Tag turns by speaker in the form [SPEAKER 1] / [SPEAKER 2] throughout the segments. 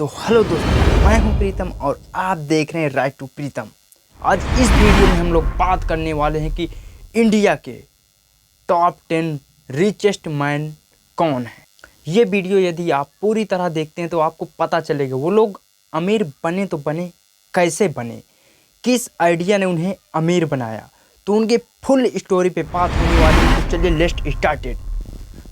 [SPEAKER 1] तो हेलो दोस्तों, मैं हूं प्रीतम और आप देख रहे हैं राइट टू प्रीतम। आज इस वीडियो में हम लोग बात करने वाले हैं कि इंडिया के टॉप 10 रिचेस्ट मैन कौन है। ये वीडियो यदि आप पूरी तरह देखते हैं तो आपको पता चलेगा वो लोग अमीर बने तो बने कैसे बने, किस आइडिया ने उन्हें अमीर बनाया। तो उनके फुल स्टोरी पे बात होने वाली है। तो चलिए लेट्स स्टार्टेड।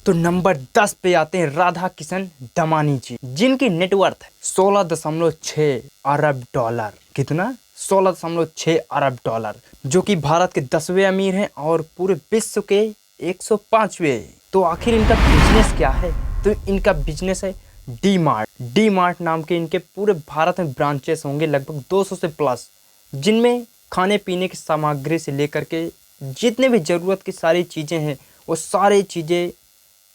[SPEAKER 1] तो नंबर 10 पे आते हैं राधा किशन दमानी जी, जिनकी नेटवर्थ है 16.6 अरब डॉलर। कितना? 16.6 अरब डॉलर, जो कि भारत के 10वें अमीर हैं और पूरे विश्व के 105वें। तो आखिर इनका बिजनेस क्या है? तो इनका बिजनेस है डी मार्ट नाम के इनके पूरे भारत में ब्रांचेस होंगे लगभग 200 से प्लस, जिनमें खाने पीने की सामग्री से लेकर के जितने भी ज़रूरत की सारी चीज़ें हैं वो सारी चीज़ें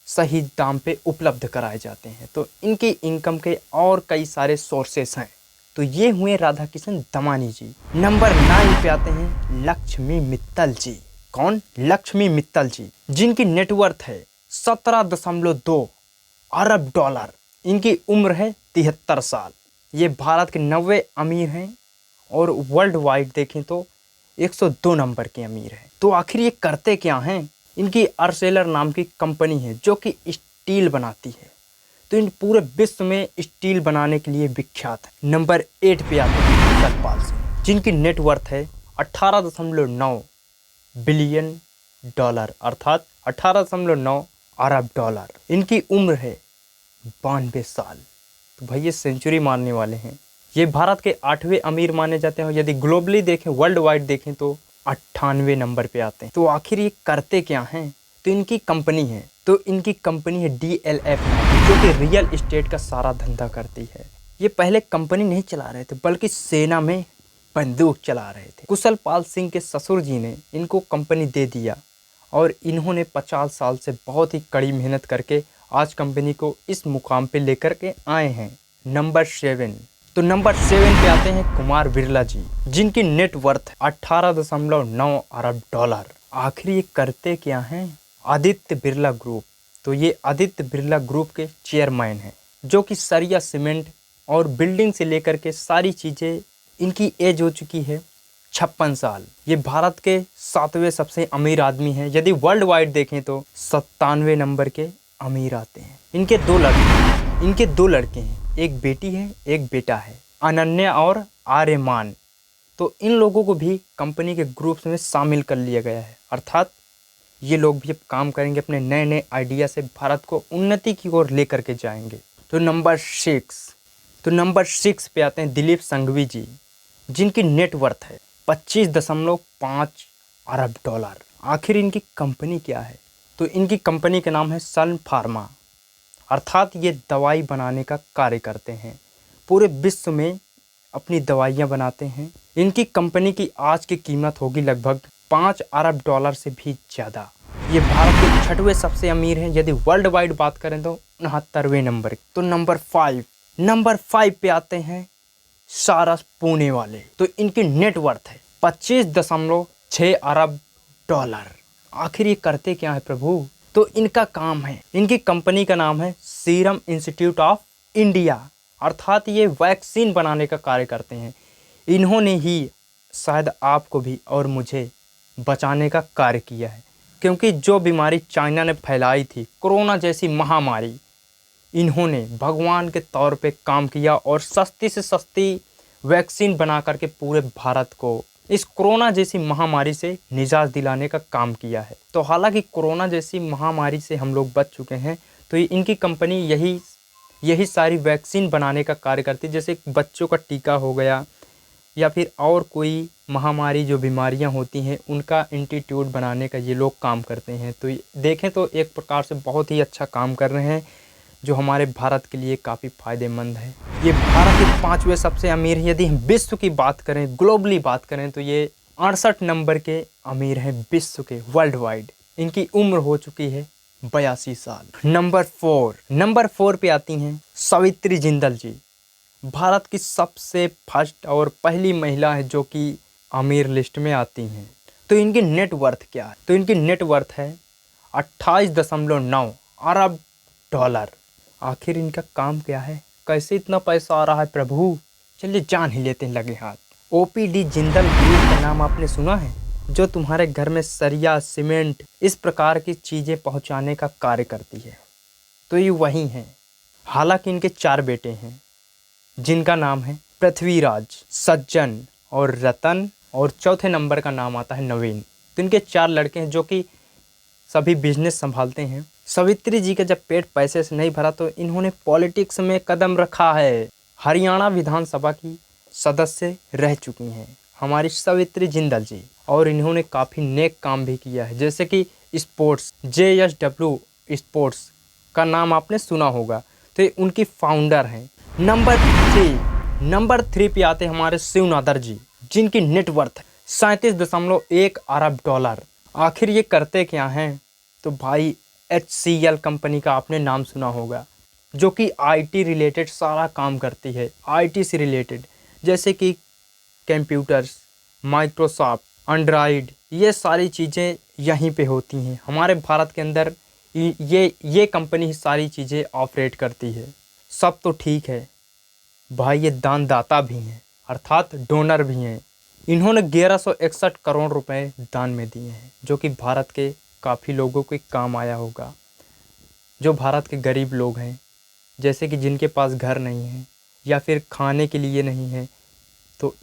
[SPEAKER 1] सही दाम पे उपलब्ध कराए जाते हैं। तो इनकी इनकम के और कई सारे सोर्सेस हैं। तो ये हुए राधा किशन दमानी जी। नंबर 9 पे आते हैं लक्ष्मी मित्तल जी। कौन? लक्ष्मी मित्तल जी, जिनकी नेटवर्थ है 17.2 अरब डॉलर। इनकी उम्र है 73 साल। ये भारत के 90वें अमीर हैं और वर्ल्ड वाइड देखें तो 102 नंबर के अमीर हैं। तो आखिर ये करते क्या हैं? इनकी अर्सेलर नाम की कंपनी है जो कि स्टील बनाती है। तो इन पूरे विश्व में स्टील बनाने के लिए विख्यात है। नंबर 8 पे आते हैं कुशल पाल सिंह, जिनकी नेटवर्थ है 18.9 बिलियन डॉलर, अर्थात 18.9 अरब डॉलर। इनकी उम्र है 92 साल। तो भाई ये सेंचुरी मारने वाले हैं। ये भारत के 8वें अमीर माने जाते हैं। यदि ग्लोबली देखें, वर्ल्ड वाइड देखें तो 98 नंबर पे आते हैं। तो आखिर ये करते क्या हैं? तो इनकी कंपनी है, तो इनकी कंपनी है DLF, जो कि रियल एस्टेट का सारा धंधा करती है। ये पहले कंपनी नहीं चला रहे थे बल्कि सेना में बंदूक चला रहे थे। कुशल पाल सिंह के ससुर जी ने इनको कंपनी दे दिया और इन्होंने 50 साल से बहुत ही कड़ी मेहनत करके आज कंपनी को इस मुकाम पे लेकर के आए हैं। नंबर 7। तो नंबर 7 पे आते हैं कुमार बिरला जी, जिनकी नेटवर्थ 18.9 अरब डॉलर। आखिर ये करते क्या हैं? आदित्य बिरला ग्रुप। तो ये आदित्य बिरला ग्रुप के चेयरमैन हैं, जो कि सरिया सीमेंट और बिल्डिंग से लेकर के सारी चीज़ें, इनकी एज हो चुकी है 56 साल। ये भारत के 7वें सबसे अमीर आदमी हैं। यदि वर्ल्ड वाइड देखें तो 97 नंबर के अमीर आते हैं। इनके दो लड़के हैं, एक बेटी है एक बेटा है, अनन्या और आर्यमान। तो इन लोगों को भी कंपनी के ग्रुप्स में शामिल कर लिया गया है, अर्थात ये लोग भी अब काम करेंगे, अपने नए नए आइडिया से भारत को उन्नति की ओर लेकर के जाएंगे। तो नंबर 6 पे आते हैं दिलीप संघवी जी, जिनकी नेटवर्थ है 25.5 अरब डॉलर। आखिर इनकी कंपनी क्या है? तो इनकी कंपनी का नाम है सन फार्मा, अर्थात ये दवाई बनाने का कार्य करते हैं। पूरे विश्व में अपनी दवाइयाँ बनाते हैं। इनकी कंपनी की आज की कीमत होगी लगभग 5 अरब डॉलर से भी ज़्यादा। ये भारत के 6वें सबसे अमीर हैं। यदि वर्ल्ड वाइड बात करें तो 69वें नंबर। तो नंबर 5 पे आते हैं सारस पुणे वाले। तो इनकी नेटवर्थ है 25.6 अरब डॉलर। आखिर ये करते क्या है प्रभु? तो इनका काम है, इनकी कंपनी का नाम है सीरम इंस्टीट्यूट ऑफ इंडिया, अर्थात ये वैक्सीन बनाने का कार्य करते हैं। इन्होंने ही शायद आपको भी और मुझे बचाने का कार्य किया है, क्योंकि जो बीमारी चाइना ने फैलाई थी, कोरोना जैसी महामारी, इन्होंने भगवान के तौर पे काम किया और सस्ती से सस्ती वैक्सीन बना करके पूरे भारत को इस कोरोना जैसी महामारी से निजात दिलाने का काम किया है। तो हालांकि कोरोना जैसी महामारी से हम लोग बच चुके हैं, तो इनकी कंपनी यही सारी वैक्सीन बनाने का कार्य करती है। जैसे बच्चों का टीका हो गया या फिर और कोई महामारी जो बीमारियां होती हैं, उनका इंस्टीट्यूट बनाने का ये लोग काम करते हैं। तो देखें तो एक प्रकार से बहुत ही अच्छा काम कर रहे हैं, जो हमारे भारत के लिए काफ़ी फ़ायदेमंद है। ये भारत के 5वें सबसे अमीर हैं। यदि हम विश्व की बात करें, ग्लोबली बात करें, तो ये 68 नंबर के अमीर हैं विश्व के, वर्ल्ड वाइड। इनकी उम्र हो चुकी है 82 साल। नंबर 4 पे आती हैं सावित्री जिंदल जी, भारत की सबसे फर्स्ट और पहली महिला है जो कि अमीर लिस्ट में आती हैं। तो इनकी नेटवर्थ क्या है? तो इनकी नेटवर्थ है 28.9 अरब डॉलर। आखिर इनका काम क्या है? कैसे इतना पैसा आ रहा है प्रभु। चलिए जान ही लेते हैं लगे हाथ। ओपीडी जिंदल ग्रुप का नाम आपने सुना है, जो तुम्हारे घर में सरिया, सीमेंट, इस प्रकार की चीज़ें पहुंचाने का कार्य करती है। तो ये वही हैं। हालांकि इनके 4 बेटे हैं, जिनका नाम है पृथ्वीराज, सज्जन और रतन, और चौथे नंबर का नाम आता है नवीन। तो इनके 4 लड़के हैं जो कि सभी बिजनेस संभालते हैं। सावित्री जी का जब पेट पैसे से नहीं भरा तो इन्होंने पॉलिटिक्स में कदम रखा है। हरियाणा विधानसभा की सदस्य रह चुकी हैं हमारी सावित्री जिंदल जी, और इन्होंने काफ़ी नेक काम भी किया है, जैसे कि स्पोर्ट्स, JSW स्पोर्ट्स का नाम आपने सुना होगा। तो ये उनकी फाउंडर हैं। नंबर 3 पे आते हमारे शिवनादर जी, जिनकी नेटवर्थ 37.1 अरब डॉलर। आखिर ये करते क्या हैं? तो भाई HCL कंपनी का आपने नाम सुना होगा, जो कि IT रिलेटेड सारा काम करती है। IT से रिलेटेड, जैसे कि कंप्यूटर्स, माइक्रोसॉफ्ट, एंड्रॉयड, ये सारी चीज़ें यहीं पे होती हैं। हमारे भारत के अंदर ये कंपनी सारी चीज़ें ऑपरेट करती है। सब तो ठीक है भाई, ये दानदाता भी हैं, अर्थात डोनर भी हैं। इन्होंने 1161 करोड़ रुपए दान में दिए हैं, जो कि भारत के काफ़ी लोगों के काम आया होगा। जो भारत के गरीब लोग हैं, जैसे कि जिनके पास घर नहीं है या फिर खाने के लिए नहीं है, तो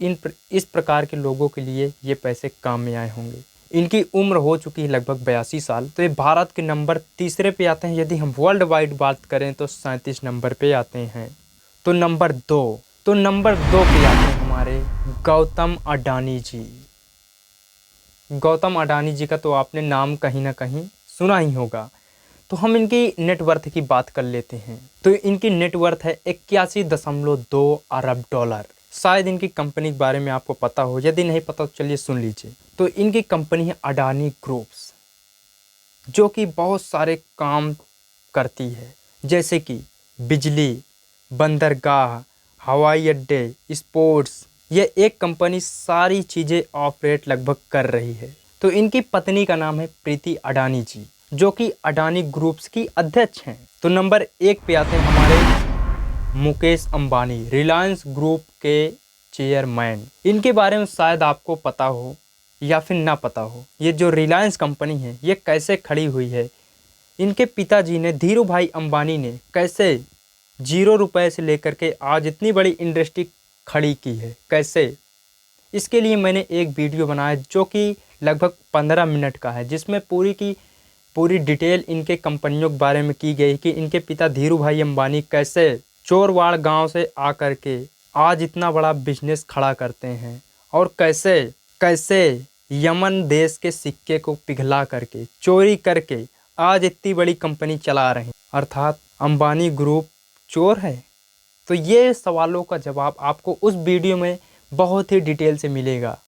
[SPEAKER 1] इस प्रकार के लोगों के लिए ये पैसे काम में आए होंगे। इनकी उम्र हो चुकी है लगभग 82 साल। तो ये भारत के नंबर 3 पे आते हैं। यदि हम वर्ल्ड वाइड बात करें तो 37 नंबर पे आते हैं। तो नंबर 2 पे आते हैं हमारे गौतम अडानी जी। गौतम अडानी जी का तो आपने नाम कहीं ना कहीं सुना ही होगा। तो हम इनकी नेटवर्थ की बात कर लेते हैं। तो इनकी नेटवर्थ है 81.2 अरब डॉलर। शायद इनकी कंपनी के बारे में आपको पता हो, यदि नहीं पता तो चलिए सुन लीजिए। तो इनकी कंपनी है अडानी ग्रुप्स, जो कि बहुत सारे काम करती है, जैसे कि बिजली, बंदरगाह, हवाई अड्डे, स्पोर्ट्स। ये एक कंपनी सारी चीज़ें ऑपरेट लगभग कर रही है। तो इनकी पत्नी का नाम है प्रीति अडानी जी, जो कि अडानी ग्रुप्स की अध्यक्ष हैं। तो नंबर 1 पे आते हैं हमारे मुकेश अंबानी, रिलायंस ग्रुप के चेयरमैन। इनके बारे में शायद आपको पता हो या फिर ना पता हो। ये जो रिलायंस कंपनी है ये कैसे खड़ी हुई है, इनके पिताजी ने, धीरू भाई अंबानी ने, कैसे 0 रुपए से लेकर के आज इतनी बड़ी इंडस्ट्री खड़ी की है, कैसे। इसके लिए मैंने एक वीडियो बनाया जो कि लगभग 15 मिनट का है, जिसमें पूरी की पूरी डिटेल इनके कंपनियों के बारे में की गई कि इनके पिता धीरू भाई अंबानी कैसे चोरवाड़ गांव से आकर के आज इतना बड़ा बिजनेस खड़ा करते हैं, और कैसे यमन देश के सिक्के को पिघला करके, चोरी करके आज इतनी बड़ी कंपनी चला रहे हैं, अर्थात अंबानी ग्रुप चोर है। तो ये सवालों का जवाब आपको उस वीडियो में बहुत ही डिटेल से मिलेगा।